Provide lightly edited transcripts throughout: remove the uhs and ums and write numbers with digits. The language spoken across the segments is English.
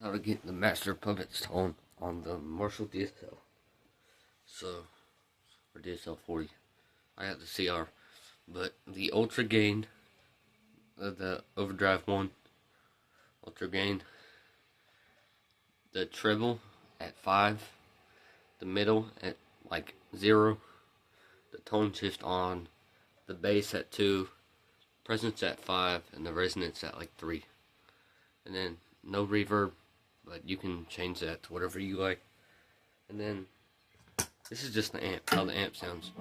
how to get the master puppets tone on the Marshall DSL. So, or dsl40. I have the CR, but the ultra gain, the overdrive one, ultra gain, the treble at 5, the middle at like 0, the tone shift on, the bass at 2, presence at 5, and the resonance at like 3. And then no reverb, but you can change that to whatever you like. And then this is just the amp, how the amp sounds.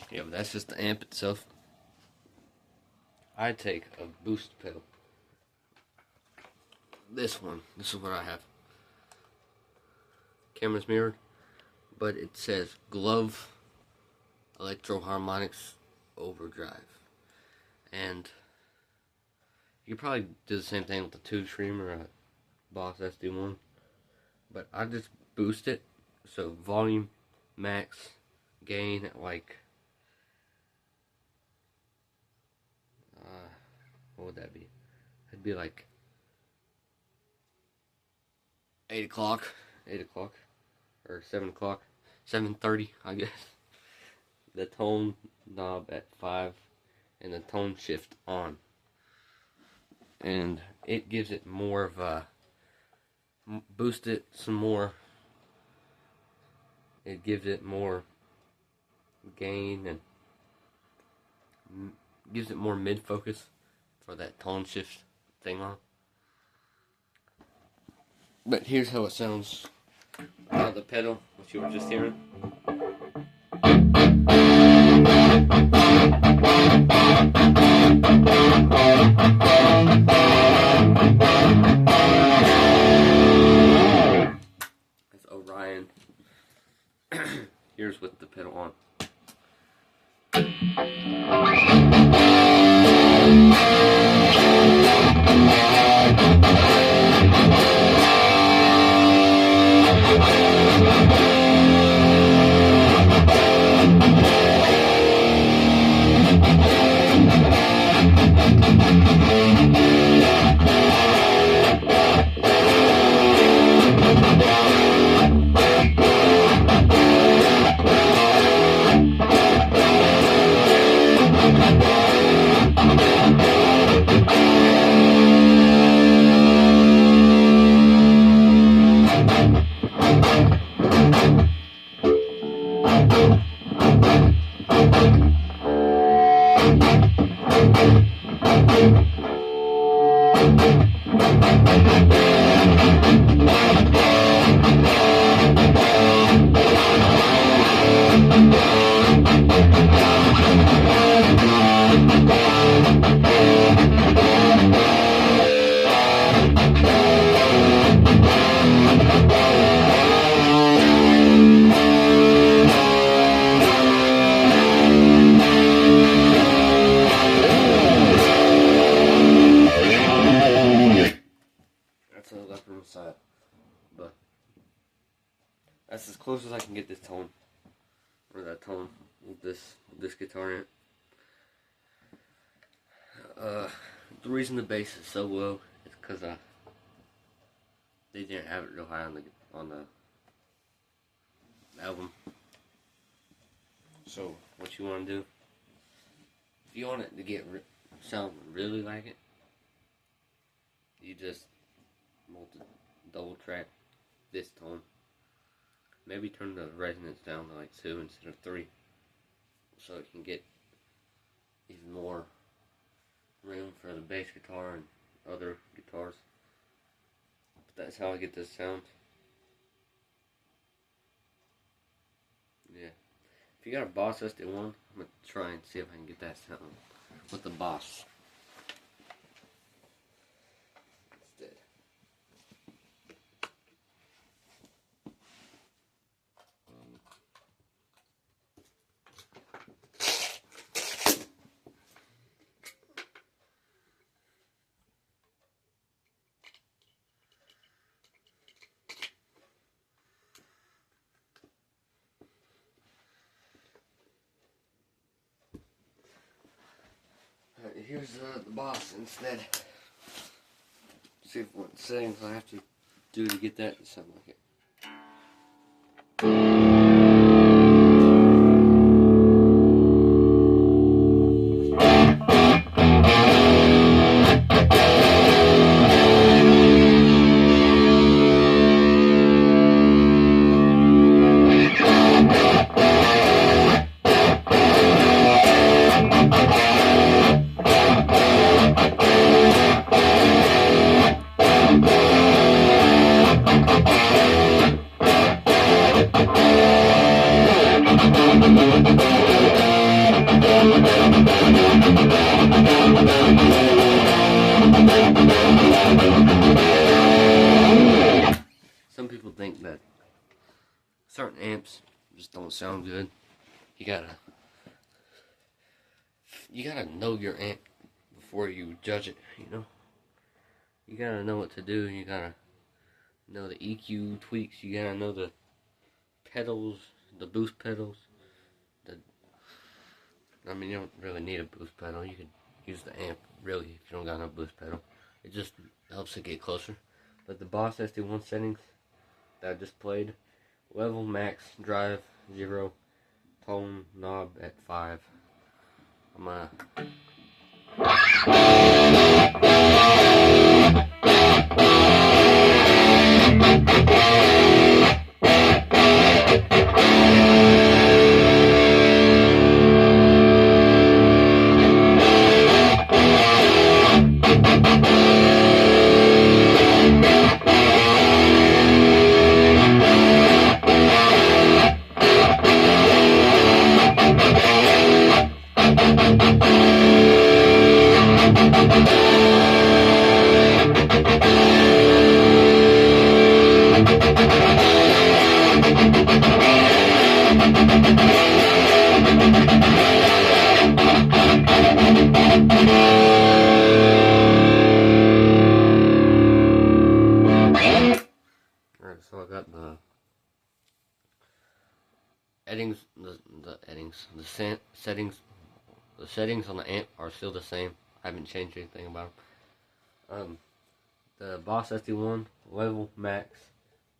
Yeah, but that's just the amp itself. I take a boost pedal. This one. This is what I have. Camera's mirrored, but it says Glove Electro Harmonics Overdrive. And you could probably do the same thing with the Tube Stream or a Boss SD1. But I just boost it. So volume, max, gain at like, what would that be? It'd be like 8 o'clock, or 7 o'clock, 7:30, I guess. The tone knob at 5, and the tone shift on. And it gives it more of a, boost it some more. It gives it more gain and gives it more mid-focus for that tone shift thing on. But here's how it sounds without the pedal, which you were just hearing. That's Orion. Here's with the pedal on. That's as close as I can get this tone, or that tone with this guitar in it. The reason the bass is so low is because they didn't have it real high on the album. So what you want to do, if you want it to sound really like it, you just double track this tone. Maybe turn the resonance down to like 2 instead of 3, so it can get even more room for the bass guitar and other guitars. But that's how I get this sound. Yeah. If you got a Boss SD1, I'm going to try and see if I can get that sound with the Boss. Instead. Here's the Boss instead. See what settings I have to do to get that to sound like it. Some people think that certain amps just don't sound good. You gotta know your amp before you judge it, you know? You gotta know what to do, you gotta know the EQ tweaks, you gotta know the pedals, the boost pedals. You don't really need a boost pedal. You could use the amp, really, if you don't got no boost pedal. It just helps it get closer. But the Boss SD1 settings that I just played, level, max, drive, 0, tone, knob at 5. I'm gonna... Alright, so I got the settings on the amp are still the same. I haven't changed anything about them. The Boss SD1, level, max,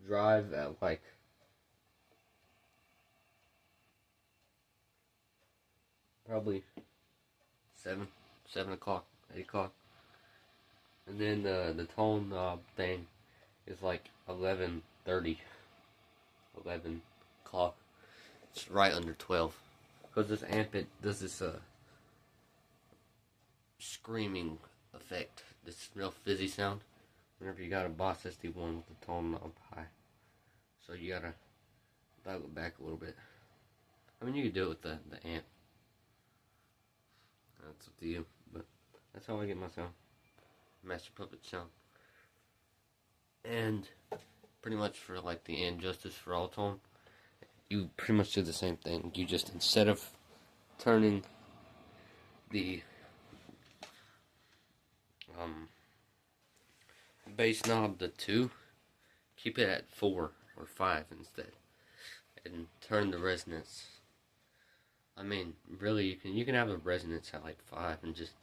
drive at like probably 7 o'clock, 8 o'clock. And then the tone knob thing is like 11:30, 11 o'clock. It's right under 12. Because this amp, it does this screaming effect, this real fizzy sound whenever you got a Boss SD1 with the tone knob high. So you gotta dial it back a little bit. I mean, you could do it with the amp. That's up to you, but that's how I get my sound. Master Puppet sound. And pretty much for like the Injustice for All tone, you pretty much do the same thing. You just, instead of turning the bass knob to 2, keep it at 4 or 5 instead. and turn the resonance. I mean, really, you can have the resonance at like 5 and just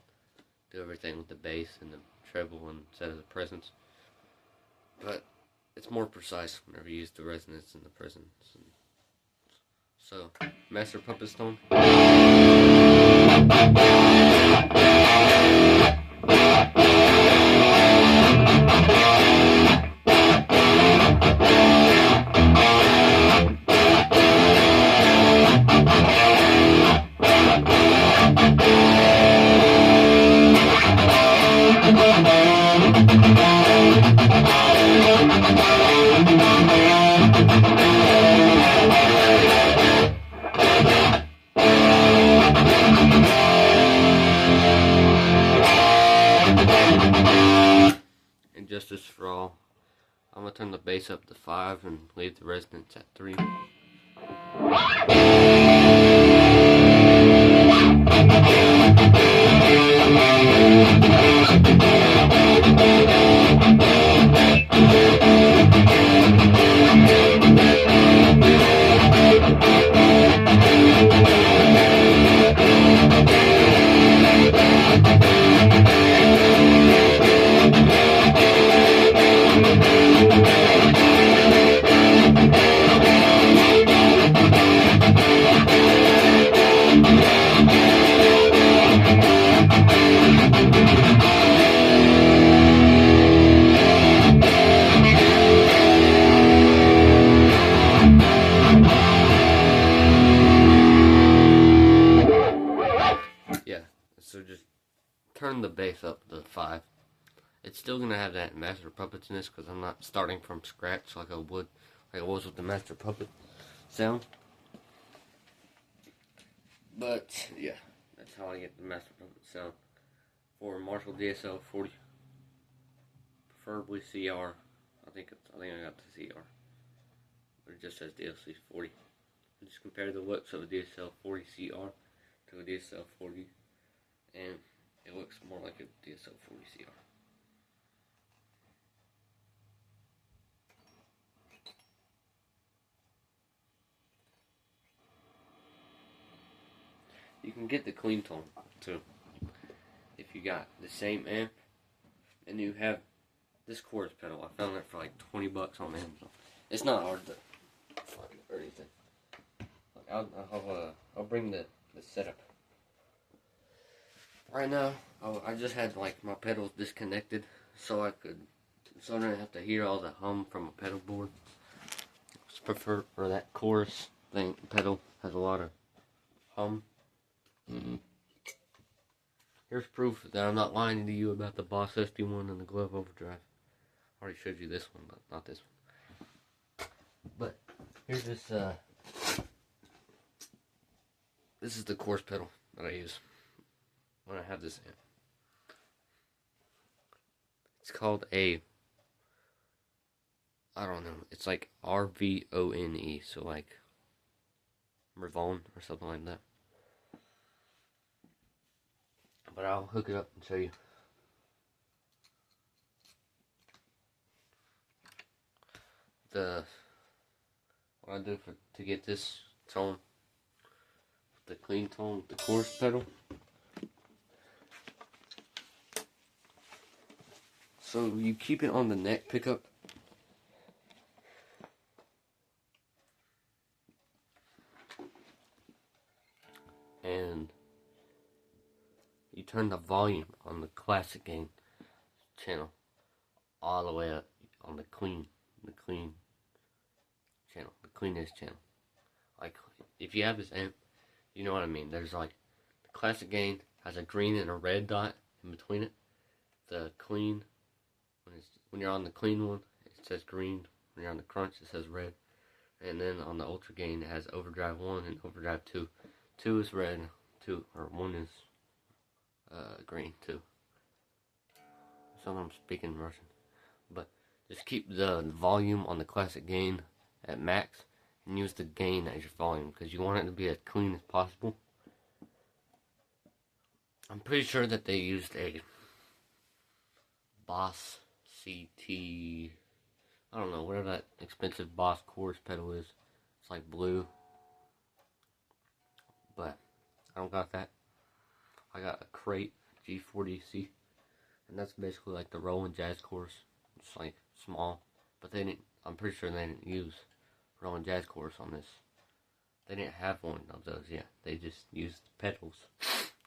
do everything with the bass and the treble instead of the presence. But it's more precise whenever you use the resonance and the presence. So, Master Puppet Stone. And Justice for All. I'm going to turn the bass up to 5 and leave the resonance at 3. So just turn the bass up to 5. It's still gonna have that Master Puppetness because I'm not starting from scratch like I was with the Master Puppet sound. But yeah, that's how I get the Master Puppet sound for Marshall dsl40, preferably CR. I think I got the CR, but it just says dsl40. Just compare the looks of a dsl40 CR to a dsl40. And it looks more like a dsl40 CR. You can get the clean tone too if you got the same amp and you have this chorus pedal. I found that for like $20 on Amazon. It's not hard to find or anything. I'll bring the setup. Right now, I just had like my pedals disconnected so I didn't have to hear all the hum from a pedal board. Prefer or that chorus thing pedal has a lot of hum. Here's proof that I'm not lying to you about the Boss SD1 and the Glove Overdrive. I already showed you this one, but not this one. But here's this. This is the chorus pedal that I use when I have this amp. It's called I don't know, it's like RVONE, so like Ravone or something like that. But I'll hook it up and show you. What I do to get this tone, the clean tone with the chorus pedal. So you keep it on the neck pickup. And you turn the volume on the classic gain channel all the way up on the clean channel, the cleanest channel. Like if you have this amp, you know what I mean. There's like the classic gain has a green and a red dot in between it. The clean, when you're on the clean one, it says green. When you're on the crunch, it says red. And then on the ultra gain, it has overdrive 1 and overdrive 2. 2 is red, 1 is green, 2. So I'm speaking Russian. But just keep the volume on the classic gain at max and use the gain as your volume because you want it to be as clean as possible. I'm pretty sure that they used a Boss CT, I don't know, whatever that expensive Boss chorus pedal is. It's like blue. But I don't got that. I got a crate G40C, and that's basically like the Roland Jazz Chorus. It's like small, but they didn't. I'm pretty sure they didn't use Roland Jazz Chorus on this. They didn't have one of those yet. They just used pedals,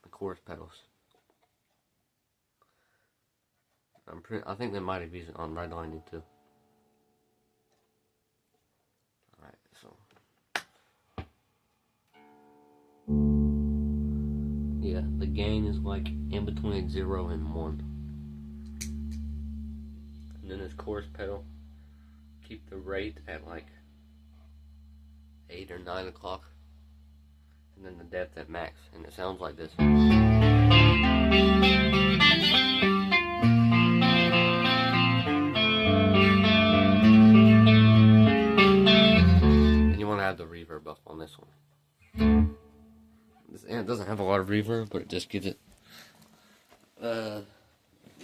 the chorus pedals. I think they might have used it on Redlining too. Alright, so yeah, the gain is like in between 0 and 1. And then this chorus pedal, keep the rate at like 8 or 9 o'clock. And then the depth at max. And it sounds like this. And you want to have the reverb up on this one. This amp doesn't have a lot of reverb, but it just gives it. It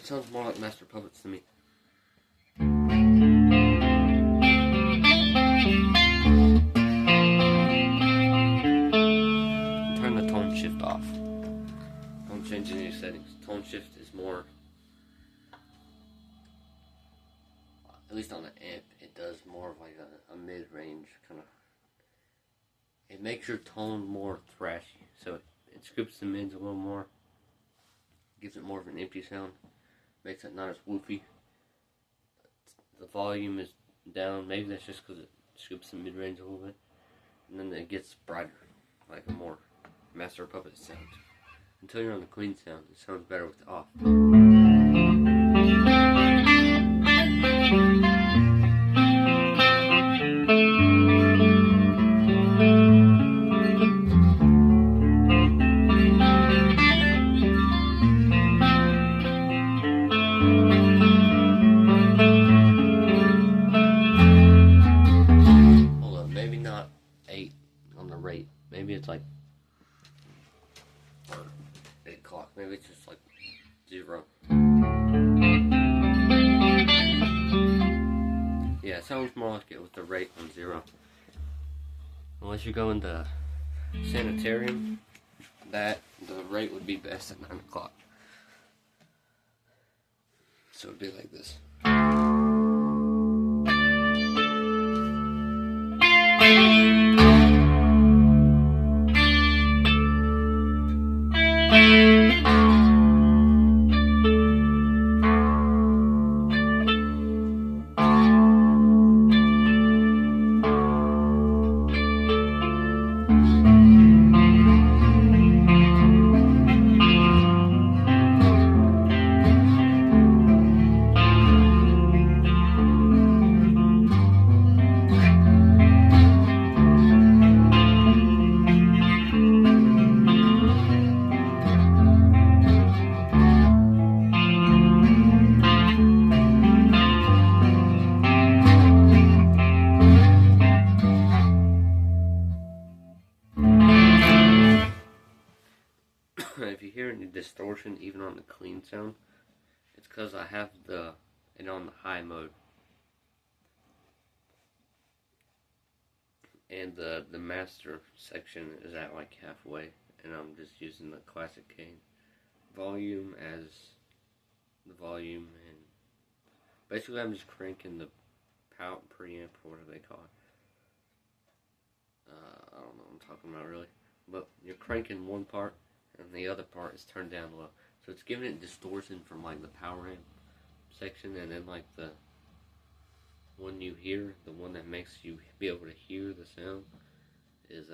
sounds more like Master Puppets to me. Turn the tone shift off. Don't change any settings. Tone shift is more, at least on the amp, it does more of like a mid-range kind of. It makes your tone more thrashy, so it scoops the mids a little more, gives it more of an empty sound, makes it not as woofy. The volume is down, maybe that's just because it scoops the mid-range a little bit, and then it gets brighter, like a more Master Puppet sound. Until you're on the clean sound, it sounds better with it off. Maybe it's like 8 o'clock. Maybe it's just like 0. Yeah, it sounds more like it with the rate on 0. Unless you go into Sanitarium, the rate would be best at 9 o'clock. So it'd be like this. If you hear any distortion even on the clean sound, it's because I have it on the high mode. And the master section is at like halfway, and I'm just using the classic gain volume as the volume, and basically I'm just cranking the pout preamp, or whatever they call it. I don't know what I'm talking about really, but you're cranking one part and the other part is turned down low, so it's giving it distortion from like the power amp section, and then like the one you hear, the one that makes you be able to hear the sound, is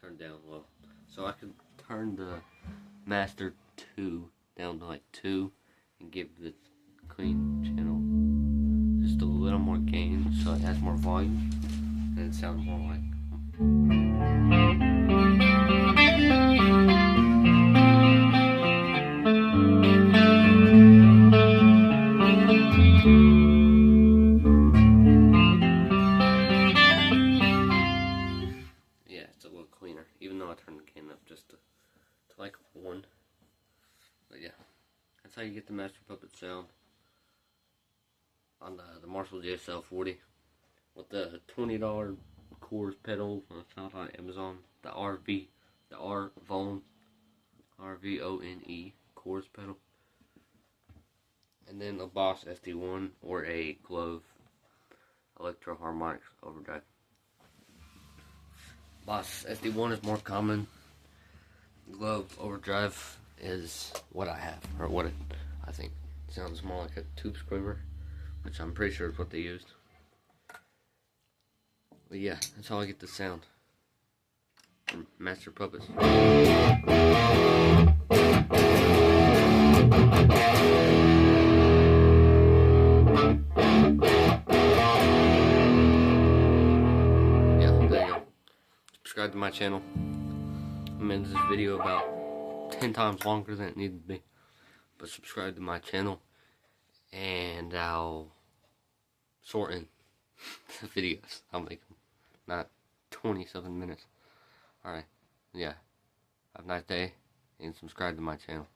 turned down low. So I can turn the master 2 down to like 2 and give the clean channel just a little more gain, so it has more volume and it sounds more like. Yeah, it's a little cleaner, even though I turned the gain up just to like 1. But yeah, that's how you get the Master Puppet sound on the Marshall dsl40 with the $20 chorus pedal. It sounds like Amazon. The Rvone chorus pedal. And then a Boss SD1 or a Glove Electro Harmonics overdrive. Boss SD1 is more common. Glove overdrive is what I have, or what I think sounds more like a tube screamer, which I'm pretty sure is what they used. But yeah, that's how I get the sound from Master Puppets. Yeah, there you go. Subscribe to my channel. I made this video about 10 times longer than it needed to be. But subscribe to my channel, and I'll shorten the videos. I'll make them not 27 minutes. Alright, yeah. Have a nice day, and subscribe to my channel.